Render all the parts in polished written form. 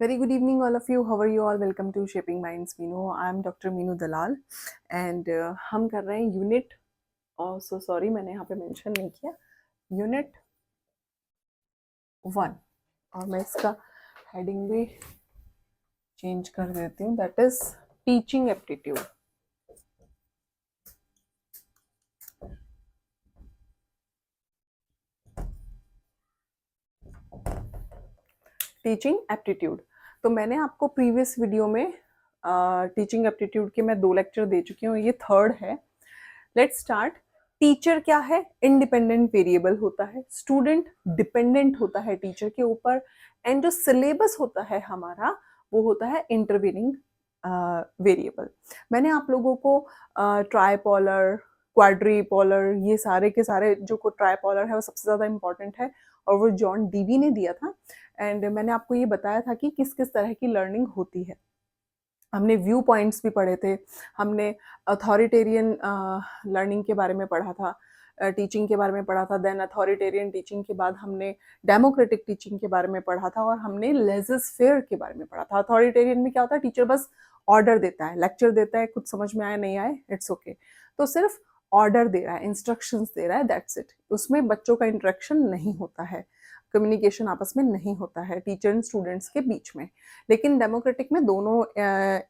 Very good evening, all of you. How are you all? Welcome to Shaping Minds Meenu. I am Dr. Meenu Dalal and हम कर रहे हैं unit और sorry मैंने यहाँ पे मेंशन नहीं किया यूनिट 1 और मैं इसका हेडिंग भी चेंज कर देती हूँ that is teaching aptitude. Teaching aptitude तो मैंने आपको प्रीवियस वीडियो में टीचिंग एप्टीट्यूड के मैं 2 लेक्चर दे चुकी हूँ, ये थर्ड है। Let's start. टीचर क्या है? इंडिपेंडेंट वेरिएबल होता है, स्टूडेंट डिपेंडेंट होता है टीचर के ऊपर, एंड जो सिलेबस होता है हमारा वो होता है इंटरवीनिंग वेरिएबल। मैंने आप लोगों को ट्राइपोलर, क्वाड्रीपोलर, ये सारे के सारे जो को ट्राइपोलर है वो सबसे ज़्यादा इंपॉर्टेंट है और वो जॉन डीवी ने दिया था। एंड मैंने आपको ये बताया था कि किस किस तरह की लर्निंग होती है। हमने व्यू पॉइंट्स भी पढ़े थे, हमने अथॉरिटेरियन लर्निंग के बारे में पढ़ा था, टीचिंग के बारे में पढ़ा था, देन अथॉरिटेरियन टीचिंग के बाद हमने डेमोक्रेटिक टीचिंग के बारे में पढ़ा था और हमने लेजस फेयर के बारे में पढ़ा था। अथॉरिटेरियन में क्या होता है? टीचर बस ऑर्डर देता है, लेक्चर देता है, कुछ समझ में आए नहीं आए इट्स ओके, तो सिर्फ ऑर्डर दे रहा है, इंस्ट्रक्शंस दे रहा है, दैट्स इट। उसमें बच्चों का इंटरेक्शन नहीं होता है, कम्युनिकेशन आपस में नहीं होता है टीचर एंड स्टूडेंट्स के बीच में। लेकिन डेमोक्रेटिक में दोनों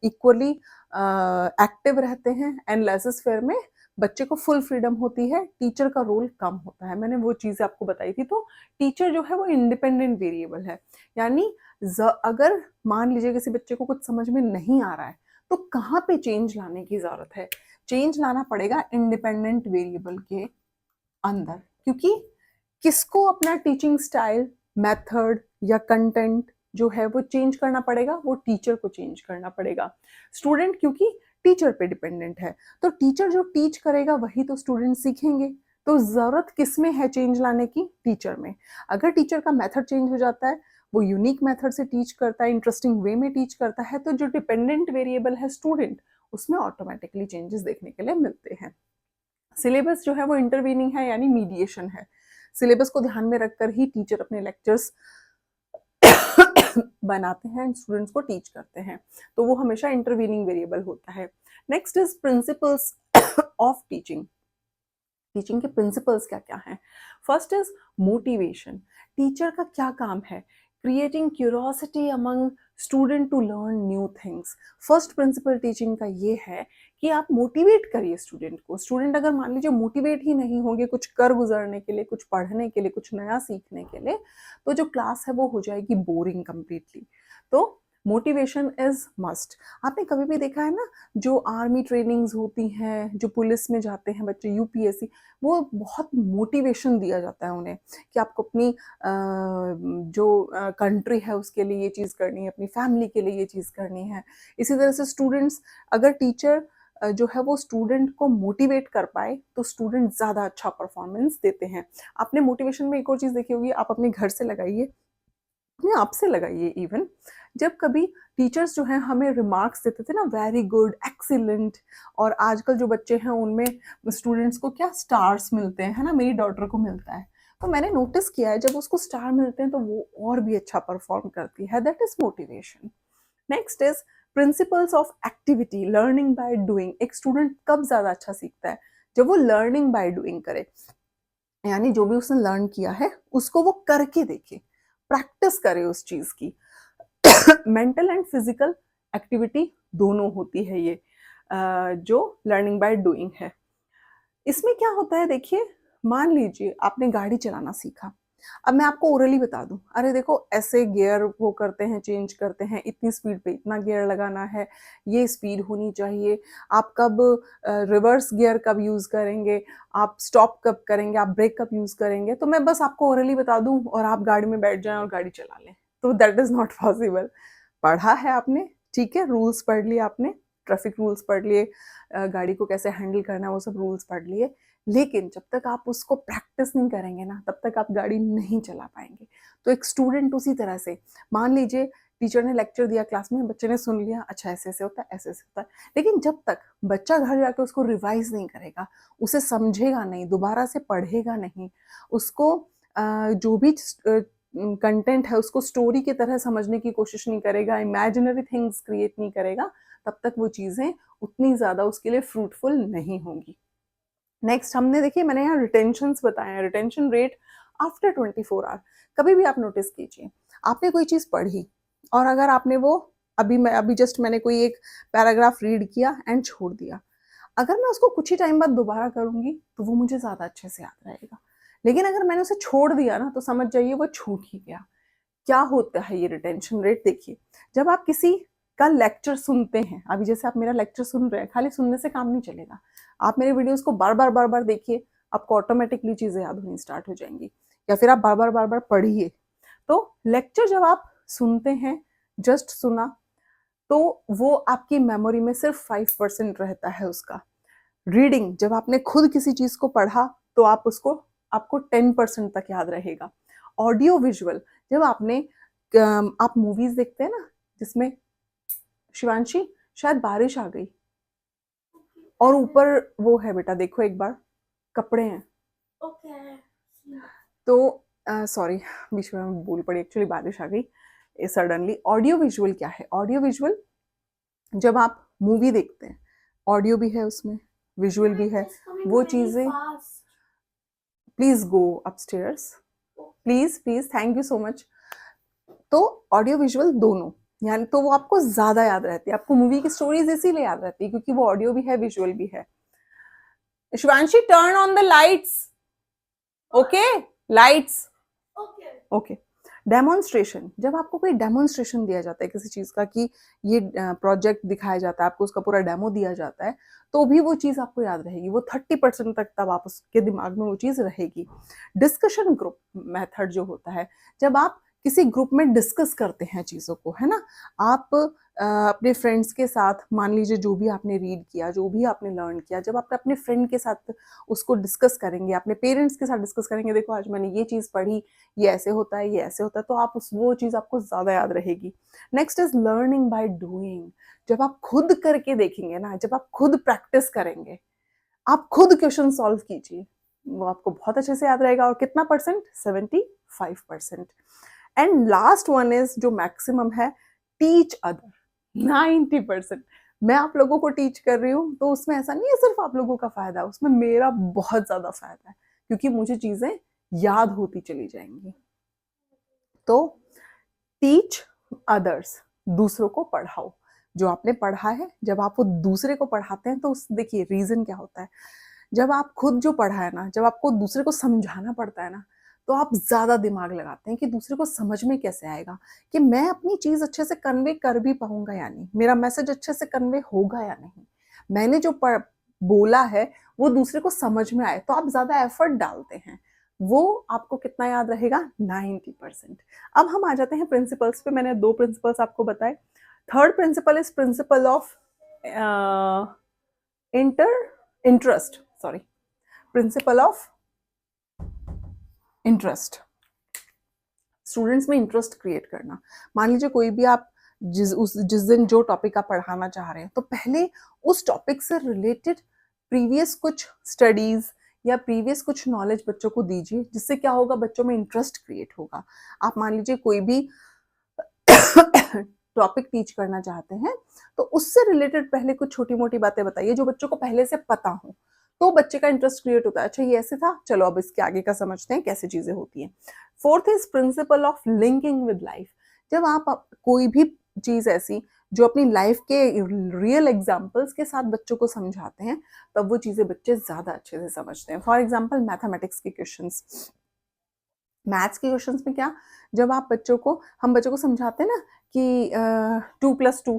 इक्वली एक्टिव रहते हैं एंड लेसस फेयर में बच्चे को फुल फ्रीडम होती है, टीचर का रोल कम होता है। मैंने वो चीज़ें आपको बताई थी। तो टीचर जो है वो इंडिपेंडेंट वेरिएबल है, यानी अगर मान लीजिए किसी बच्चे को कुछ समझ में नहीं आ रहा है तो कहाँ पे चेंज लाने की ज़रूरत है? चेंज लाना पड़ेगा इंडिपेंडेंट वेरिएबल के अंदर, क्योंकि किसको अपना टीचिंग स्टाइल, मेथड या कंटेंट जो है वो चेंज करना पड़ेगा? वो टीचर को चेंज करना पड़ेगा। स्टूडेंट क्योंकि टीचर पे डिपेंडेंट है, तो टीचर जो टीच करेगा वही तो स्टूडेंट सीखेंगे। तो जरूरत किस में है चेंज लाने की? टीचर में। अगर टीचर का मेथड चेंज हो जाता है, वो यूनिक मेथड से टीच करता है, इंटरेस्टिंग वे में टीच करता है, तो जो डिपेंडेंट वेरिएबल है स्टूडेंट, उसमें ऑटोमेटिकली चेंजेस देखने के लिए मिलते हैं। सिलेबस जो है वो इंटरवीनिंग है, यानी मीडिएशन है। सिलेबस को ध्यान में रखकर ही टीचर अपने लेक्चर्स बनाते हैं, स्टूडेंट्स को टीच करते हैं, तो वो हमेशा इंटरवीनिंग वेरिएबल होता है। Next is principles of teaching. Teaching के प्रिंसिपल्स क्या क्या हैं? First is motivation. टीचर का क्या काम है? Creating curiosity among student to learn new things. First principle teaching का ये है कि आप मोटिवेट करिए स्टूडेंट को। स्टूडेंट अगर मान लीजिए मोटिवेट ही नहीं होंगे कुछ कर गुजरने के लिए, कुछ पढ़ने के लिए, कुछ नया सीखने के लिए, तो जो क्लास है वो हो जाएगी बोरिंग कंप्लीटली। तो मोटिवेशन इज मस्ट। आपने कभी भी देखा है ना, जो आर्मी ट्रेनिंग्स होती हैं, जो पुलिस में जाते हैं बच्चे, यूपीएससी, वो बहुत मोटिवेशन दिया जाता है उन्हें कि आपको अपनी जो कंट्री है उसके लिए ये चीज़ करनी है, अपनी फैमिली के लिए ये चीज़ करनी है। इसी तरह से स्टूडेंट्स, अगर टीचर जो है वो स्टूडेंट को मोटिवेट कर पाए तो स्टूडेंट ज़्यादा अच्छा परफॉर्मेंस देते हैं। आपने मोटिवेशन में एक और चीज़ देखी होगी, आप अपने घर से लगाइए, अपने आप से लगाइए। इवन जब कभी टीचर्स जो हैं हमें रिमार्क्स देते थे ना, वेरी गुड, एक्सीलेंट, और आजकल जो बच्चे हैं उनमें स्टूडेंट्स को क्या स्टार्स मिलते हैं, है ना, मेरी डॉटर को मिलता है, तो मैंने नोटिस किया है जब उसको स्टार मिलते हैं तो वो और भी अच्छा परफॉर्म करती है। That is motivation. Next is principles of activity, learning by doing. एक स्टूडेंट कब ज्यादा अच्छा सीखता है? जब वो लर्निंग बाय डूइंग करे, यानी जो भी उसने लर्न किया है उसको वो करके देखे, प्रैक्टिस करे उस चीज की। मेंटल एंड फिजिकल एक्टिविटी दोनों होती है ये, जो लर्निंग बाय डूइंग है। इसमें क्या होता है, देखिए, मान लीजिए आपने गाड़ी चलाना सीखा। अब मैं आपको ओरली बता दूं, अरे देखो ऐसे गियर वो करते हैं, चेंज करते हैं, इतनी स्पीड पे इतना गियर लगाना है, ये स्पीड होनी चाहिए, आप कब रिवर्स गियर कब यूज करेंगे, आप स्टॉप कब करेंगे, आप ब्रेक कब यूज करेंगे, तो मैं बस आपको ओरली बता दूं और आप गाड़ी में बैठ जाएं और गाड़ी चला लें, तो दैट इज नॉट पॉसिबल। पढ़ा है आपने, ठीक है, रूल्स पढ़ लिए आपने, ट्रैफिक रूल्स पढ़ लिए, गाड़ी को कैसे हैंडल करना है वो सब रूल्स पढ़ लिए, लेकिन जब तक आप उसको प्रैक्टिस नहीं करेंगे ना तब तक आप गाड़ी नहीं चला पाएंगे। तो एक स्टूडेंट उसी तरह से, मान लीजिए टीचर ने लेक्चर दिया क्लास में, बच्चे ने सुन लिया, अच्छा ऐसे ऐसे होता है, ऐसे ऐसे होता है, लेकिन जब तक बच्चा घर जाके उसको रिवाइज नहीं करेगा, उसे समझेगा नहीं, दोबारा से पढ़ेगा नहीं, उसको जो भी कंटेंट है उसको स्टोरी की तरह समझने की कोशिश नहीं करेगा, इमेजिनरी थिंग्स क्रिएट नहीं करेगा, तब तक वो चीज़ें उतनी ज़्यादा उसके लिए फ्रूटफुल नहीं होंगी। नेक्स्ट हमने देखिए, मैंने यहाँ रिटेंशंस बताए हैं, रिटेंशन रेट आफ्टर 24 आवर। कभी भी आप नोटिस कीजिए, आपने कोई चीज़ पढ़ी और अगर आपने वो अभी जस्ट मैंने कोई एक पैराग्राफ रीड किया एंड छोड़ दिया, अगर मैं उसको कुछ ही टाइम बाद दोबारा करूंगी तो वो मुझे ज़्यादा अच्छे से याद रहेगा। लेकिन अगर मैंने उसे छोड़ दिया ना, तो समझ जाइए वो छूट ही गया। क्या होता है ये रिटेंशन रेट? देखिए, जब आप किसी का लेक्चर सुनते हैं, अभी जैसे आप मेरा लेक्चर सुन रहे हैं, खाली सुनने से काम नहीं चलेगा, आप मेरे वीडियोस को बार बार देखिए, आपको ऑटोमेटिकली चीज़ें याद होनी स्टार्ट हो जाएंगी। या फिर आप बार बार पढ़िए। तो लेक्चर जब आप सुनते हैं, जस्ट सुना, तो वो आपकी मेमोरी में सिर्फ 5% रहता है उसका। रीडिंग, जब आपने खुद किसी चीज़ को पढ़ा तो आपको 10% तक याद रहेगा। ऑडियो विजुअल, जब आप मूवीज देखते हैं ना, जिसमें शिवांशी शायद बारिश आ गई और ऊपर वो है, बेटा देखो एक बार, कपड़े हैं। तो सॉरी, बीच में मैं बोल पड़ी, एक्चुअली बारिश आ गई सडनली। ऑडियो विजुअल क्या है? ऑडियो विजुअल, जब आप मूवी देखते हैं, ऑडियो भी है उसमें, विजुअल भी है, वो चीज़ें। Please go upstairs, please please, thank you so much. तो ऑडियो विजुअल दोनों, यानी तो वो आपको ज्यादा याद रहती है। आपको मूवी की स्टोरीज इसीलिए याद रहती है क्योंकि वो ऑडियो भी है, विजुअल भी है। Shivanshi, turn on the lights. Okay, lights. Okay. Demonstration, जब आपको कोई डेमोन्स्ट्रेशन दिया जाता है किसी चीज का, कि ये प्रोजेक्ट दिखाया जाता है, आपको उसका पूरा डेमो दिया जाता है, तो भी वो चीज आपको याद रहेगी। वो 30% तक तब आप उसके दिमाग में वो चीज रहेगी। डिस्कशन ग्रुप मेथड जो होता है, जब आप किसी ग्रुप में डिस्कस करते हैं चीज़ों को, है ना, आप अपने फ्रेंड्स के साथ, मान लीजिए जो भी आपने रीड किया, जो भी आपने लर्न किया, जब आप अपने फ्रेंड के साथ उसको डिस्कस करेंगे, अपने पेरेंट्स के साथ डिस्कस करेंगे, देखो आज मैंने ये चीज़ पढ़ी, ये ऐसे होता है, ये ऐसे होता है, तो आप वो चीज़ आपको ज़्यादा याद रहेगी। Next is learning by doing, जब आप खुद करके देखेंगे ना, जब आप खुद प्रैक्टिस करेंगे, आप खुद क्वेश्चन सॉल्व कीजिए, वो आपको बहुत अच्छे से याद रहेगा। और कितना percent? 75%। And last one is जो मैक्सिमम है, टीच अदर, 90%। मैं आप लोगों को टीच कर रही हूँ तो उसमें ऐसा नहीं है सिर्फ आप लोगों का फायदा, उसमें मेरा बहुत ज्यादा फायदा है, क्योंकि मुझे चीजें याद होती चली जाएंगी। तो टीच अदर्स, दूसरों को पढ़ाओ। जो आपने पढ़ा है, जब आप वो दूसरे को पढ़ाते हैं, तो देखिए रीजन क्या होता है, जब आप खुद जो पढ़ा है ना, जब आपको दूसरे को समझाना पड़ता है ना, तो आप ज्यादा दिमाग लगाते हैं कि दूसरे को समझ में कैसे आएगा, कि मैं अपनी चीज अच्छे से कन्वे कर भी पाऊंगा या नहीं, मेरा मैसेज अच्छे से कन्वे होगा या नहीं, मैंने जो बोला है वो दूसरे को समझ में आए, तो आप ज्यादा एफर्ट डालते हैं, वो आपको कितना याद रहेगा? 90%। अब हम आ जाते हैं प्रिंसिपल्स पे। मैंने 2 प्रिंसिपल्स आपको बताए। Third principal is principle of interest, sorry, principle of interest. Students में इंटरेस्ट क्रिएट करना। मान लीजिए कोई भी आप जिस दिन जो टॉपिक आप पढ़ाना चाह रहे हैं, तो पहले उस टॉपिक से रिलेटेड प्रीवियस कुछ स्टडीज या प्रीवियस कुछ नॉलेज बच्चों को दीजिए, जिससे क्या होगा, बच्चों में इंटरेस्ट क्रिएट होगा। आप मान लीजिए कोई भी टॉपिक टीच करना चाहते हैं, तो उससे रिलेटेड पहले कुछ छोटी मोटी बातें बताइए जो बच्चों को पहले से पता हो, तो बच्चे का इंटरेस्ट क्रिएट होता है। अच्छा ये ऐसे था, चलो अब इसके आगे का समझते हैं कैसे चीजें होती हैं। Fourth is principle of linking with life. जब आप कोई भी चीज ऐसी जो अपनी लाइफ के रियल एग्जाम्पल्स के साथ बच्चों को समझाते हैं, तब वो चीजें बच्चे ज्यादा अच्छे से समझते हैं। फॉर एग्जाम्पल मैथमेटिक्स के क्वेश्चंस, मैथ्स के क्वेश्चंस में क्या, जब हम बच्चों को समझाते हैं ना कि 2+2,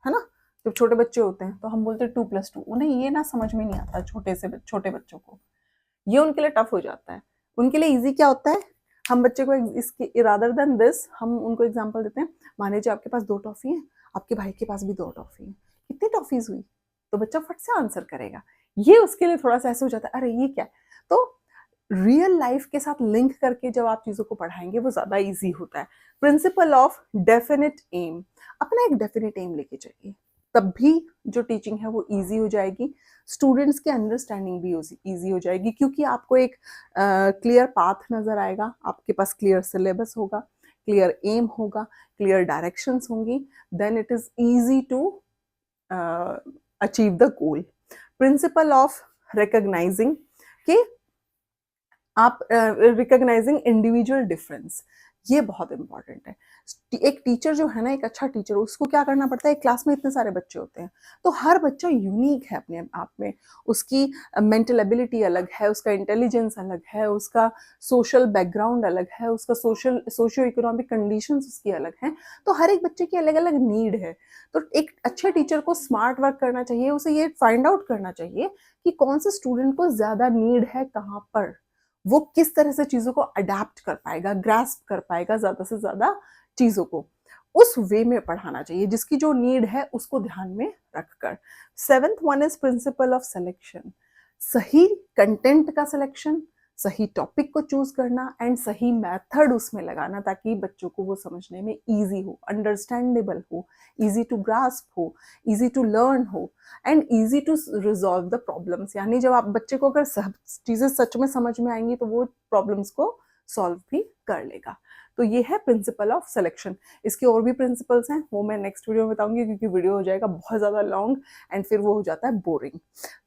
है ना, जब छोटे बच्चे होते हैं तो हम बोलते हैं 2+2, उन्हें ये ना समझ में नहीं आता, छोटे बच्चों को ये उनके लिए टफ हो जाता है। उनके लिए इजी क्या होता है, हम बच्चे को इसके रादर देन दिस, हम उनको एग्जांपल देते हैं। मान लीजिए आपके पास 2 टॉफी हैं, आपके भाई के पास भी 2 टॉफी हैं, कितनी टॉफीज हुई? तो बच्चा फट से आंसर करेगा। ये उसके लिए थोड़ा सा ऐसे हो जाता है, अरे ये क्या है। तो रियल लाइफ के साथ लिंक करके जब आप चीजों को पढ़ाएंगे, वो ज्यादा इजी होता है। प्रिंसिपल ऑफ डेफिनेट एम, अपना एक डेफिनेट एम लेके चलिए। तब भी जो टीचिंग है वो ईजी हो जाएगी, स्टूडेंट्स की अंडरस्टैंडिंग भी ईजी हो जाएगी, क्योंकि आपको एक क्लियर पाथ नज़र आएगा, आपके पास क्लियर सिलेबस होगा, क्लियर एम होगा, क्लियर डायरेक्शंस होंगी, then it is easy to achieve the goal. Principle of recognising कि आप रिकग्नाइजिंग इंडिविजुअल डिफरेंस, ये बहुत इंपॉर्टेंट है। एक टीचर जो है ना, एक अच्छा टीचर, उसको क्या करना पड़ता है, एक क्लास में इतने सारे बच्चे होते हैं, तो हर बच्चा यूनिक है अपने आप में, उसकी मेंटल एबिलिटी अलग है, उसका इंटेलिजेंस अलग है, उसका सोशल बैकग्राउंड अलग है, उसका सोशियो इकोनॉमिक कंडीशंस उसकी अलग हैं, तो हर एक बच्चे की अलग अलग नीड है। तो एक अच्छे टीचर को स्मार्ट वर्क करना चाहिए, उसे ये फाइंड आउट करना चाहिए कि कौन से स्टूडेंट को ज़्यादा नीड है कहाँ पर, वो किस तरह से चीज़ों को अडैप्ट कर पाएगा, ग्रास्प कर पाएगा ज़्यादा से ज़्यादा चीज़ों को, उस वे में पढ़ाना चाहिए, जिसकी जो नीड है उसको ध्यान में रखकर। 7th one is principle of selection, सही कंटेंट का सिलेक्शन, सही टॉपिक को चूज करना एंड सही मेथड उसमें लगाना, ताकि बच्चों को वो समझने में ईजी हो, अंडरस्टैंडेबल हो, ईजी टू ग्रास्प हो, ईजी टू लर्न हो and easy to resolve the problems. यानी जब आप बच्चे को अगर सब चीज़ें सच में समझ में आएंगी तो वो प्रॉब्लम्स को सॉल्व भी कर लेगा। तो ये है प्रिंसिपल ऑफ सिलेक्शन। इसके और भी प्रिंसिपल्स हैं, वो मैं नेक्स्ट वीडियो में बताऊंगी, क्योंकि वीडियो हो जाएगा बहुत ज़्यादा लॉन्ग एंड फिर वो हो जाता है बोरिंग।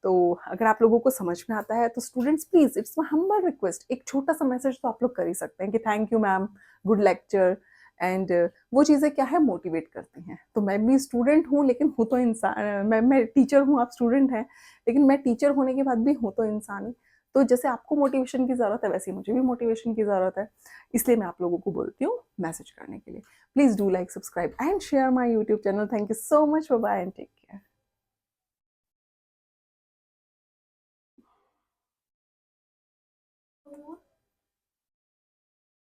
तो अगर आप लोगों को समझ में आता है तो students please, it's my humble request, एक छोटा सा मैसेज तो आप लोग कर ही सकते हैं कि thank you ma'am, good lecture, and वो चीज़ें क्या है, मोटिवेट करती हैं। तो मैं भी स्टूडेंट हूँ, लेकिन हूँ तो इंसान, मैं टीचर हूँ, आप स्टूडेंट हैं, लेकिन मैं टीचर होने के बाद भी हूँ तो इंसान ही। तो जैसे आपको मोटिवेशन की ज़रूरत है, वैसे ही मुझे भी मोटिवेशन की ज़रूरत है, इसलिए मैं आप लोगों को बोलती हूँ मैसेज करने के लिए। Please do like, subscribe and share my YouTube channel. Thank you so much, bye bye and take care.